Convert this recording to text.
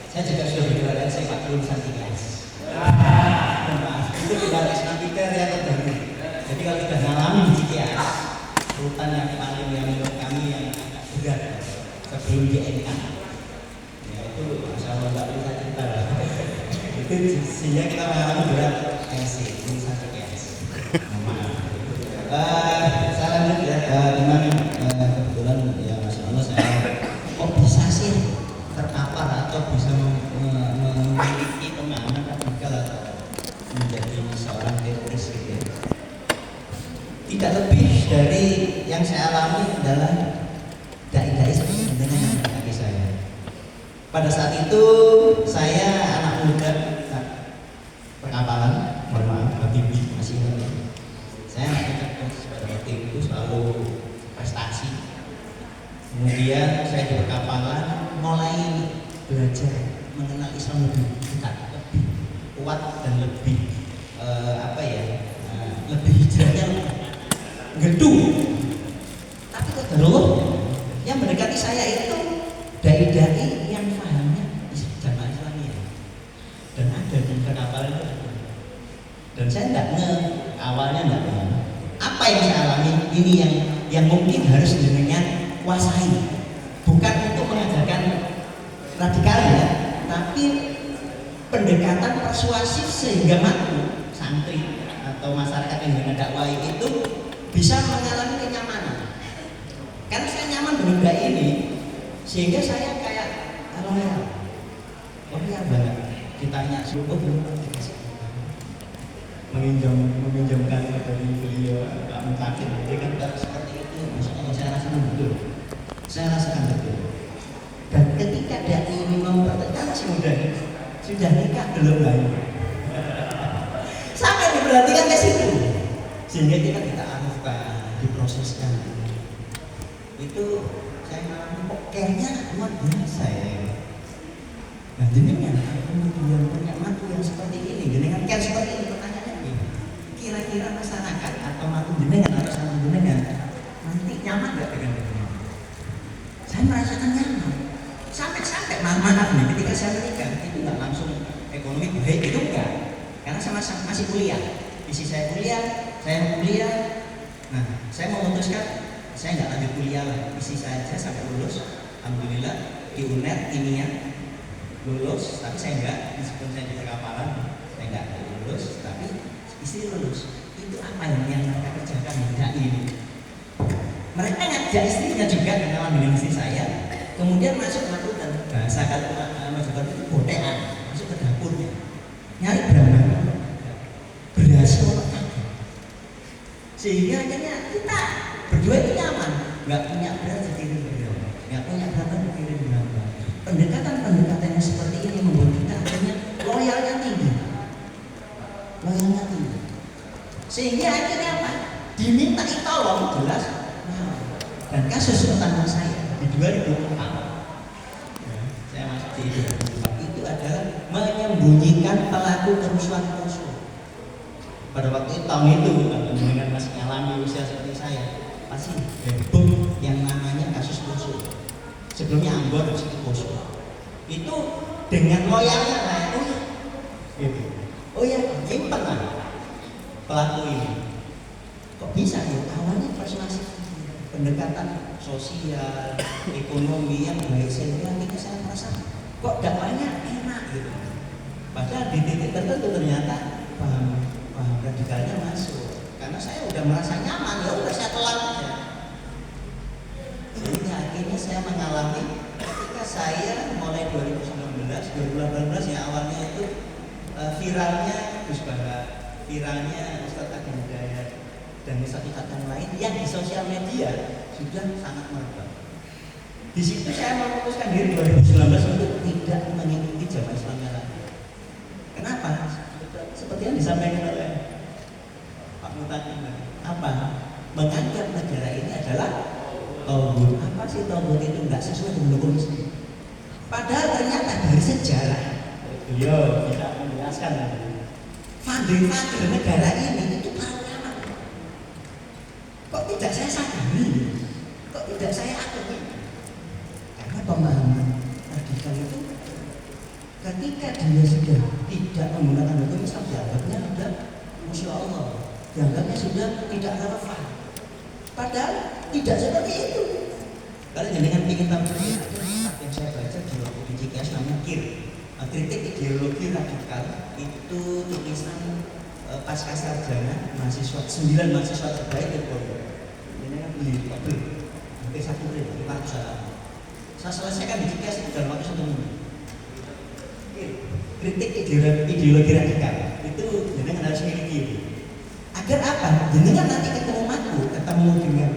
Saya juga sudah berjualan, saya Pak lulusan IKS. Itu tidak ada kriteria terbaru. Jadi kalau sudah ngalami di IKS, urutan yang paling yang menurut kami yang agak berat sebelum di NK, ya itu Masya Allah nggak bisa cerita lah. Itu sehingga kita mengalami berat SC, lulusan IKS. Saya lanjut ya, dengan kebetulan ya Masya Allah saya kok bisa sih terkapar atau bisa memiliki pemahaman radikal atau menjadi seorang teroris gitu ya. Tidak lebih dari yang saya alami adalah dai-dai seperti dengan kaki saya. Pada saat itu saya anak muda perkapalan, mohon maaf, Habibie masih ingat. Saya anak muda pada waktu itu selalu prestasi. Kemudian saya di perkapalan mulai belajar mengenal Islam lebih dekat, lebih kuat dan lebih lebih hijrahnya gedung. Tapi qadarullah yang mendekati saya itu dai-dai yang pahamnya jamaah Islamiyah dan ada di perkapalan itu. Dan saya awalnya tidak apa yang saya alami ini yang mungkin harus dengan kuasai, bukan untuk mengajarkan radikal ya, tapi pendekatan persuasif sehingga makmum santri atau masyarakat yang dengan dakwah itu bisa mengalami kenyamanan. Karena saya nyaman dengan dai ini, sehingga saya kayak loyal banget. Ditanya suku meminjamkan dari beliau Pak Mutakin, dia kan seperti itu. Maksudnya saya rasakan betul. Dan ketika dai ini mempertekan si muda sudah nikah belum lain, sampai diperhatikan ke situ, sehingga kita arifkan, diproseskan. Itu saya ngalami kok kayaknya luar biasa ya. Nah jenengan kemudian punya matu yang seperti ini, jenengan kan seperti ini, pertanyaannya ini. Kira-kira masyarakat atau matu jenengan atau sama jenengan nanti nyaman nggak dengan jenengan? Saya merasakan nyaman. Sampai maaf nih, ketika saya menikah itu nggak langsung ekonomi baik, itu enggak, karena saya masih kuliah. Isi saya kuliah. Nah, saya memutuskan saya nggak lanjut kuliah lah, isi saya aja sampai lulus. Alhamdulillah di UNER kimia lulus, tapi saya enggak, meskipun saya di perkapalan saya enggak lulus, tapi istri lulus. Itu apa yang mereka kerjakan tidak ini? Mereka ngajak istrinya juga kenalan dengan istri saya, kemudian masuk dan bahasa kata majukan itu botean, masuk ke dapurnya nyari beras, sehingga akhirnya kita berdua itu nyaman, nggak punya beras dikirim beliau, nggak punya berapa dikirim berapa. Pendekatan yang seperti ini membuat kita akhirnya loyalnya tinggi, sehingga akhirnya apa? Diminta tolong jelas. Dan kasus utama saya di 2004, saya masuk di 2004 itu adalah menyembunyikan pelaku kerusuhan Poso. Pada waktu itu, tahun itu dengan masih mengalami usia seperti saya, pasti heboh yang namanya kasus Poso. Sebelumnya Ambon, situ Poso. Itu dengan loyalnya saya, nyimpen lah pelaku ini. Kok bisa ya? Awalnya persuasif, pendekatan sosial, ekonomi yang baik, sehingga saya merasa kok dakwahnya enak gitu. Padahal di titik tertentu ternyata paham radikalnya masuk, karena saya udah merasa nyaman, ya udah saya telan aja. Sehingga akhirnya saya mengalami ketika saya mulai 2018 ya, awalnya itu viralnya Gus Bara, viralnya Ustadz Agung Hidayat dan ustadz yang lain yang di sosial media sudah sangat merebak. Di situ saya memutuskan diri 2019 untuk tidak mengikuti jamaah Islamiyah lagi. Kenapa? Seperti yang disampaikan oleh Pak Mutakin, apa? Menganggap negara ini adalah tauhid. Apa sih tauhid itu? Enggak sesuai dengan hukum Islam. Padahal ternyata dari sejarah beliau bisa menjelaskan founder negara ini itu lama. Kok tidak saya sadari? Kok tidak saya akui? Karena pemahaman radikal itu Ketika dia sudah tidak menggunakan hukum Islam, dianggapnya sudah Masya Allah, dianggapnya sudah tidak relevan. Padahal tidak seperti itu. Kalau dengan ingin tahu yang saya baca di buku di CKS namanya kritik ideologi radikal, itu tulisan pasca sarjana mahasiswa 9 mahasiswa terbaik di Pondok. Ini kan beli hampir 1 triliun 500 halaman. Saya selesaikan di CKS dalam waktu 1 minggu. Kritik ideologi radikal itu jenengan harus miliki. Agar apa? Jenengan nanti ketemu dengan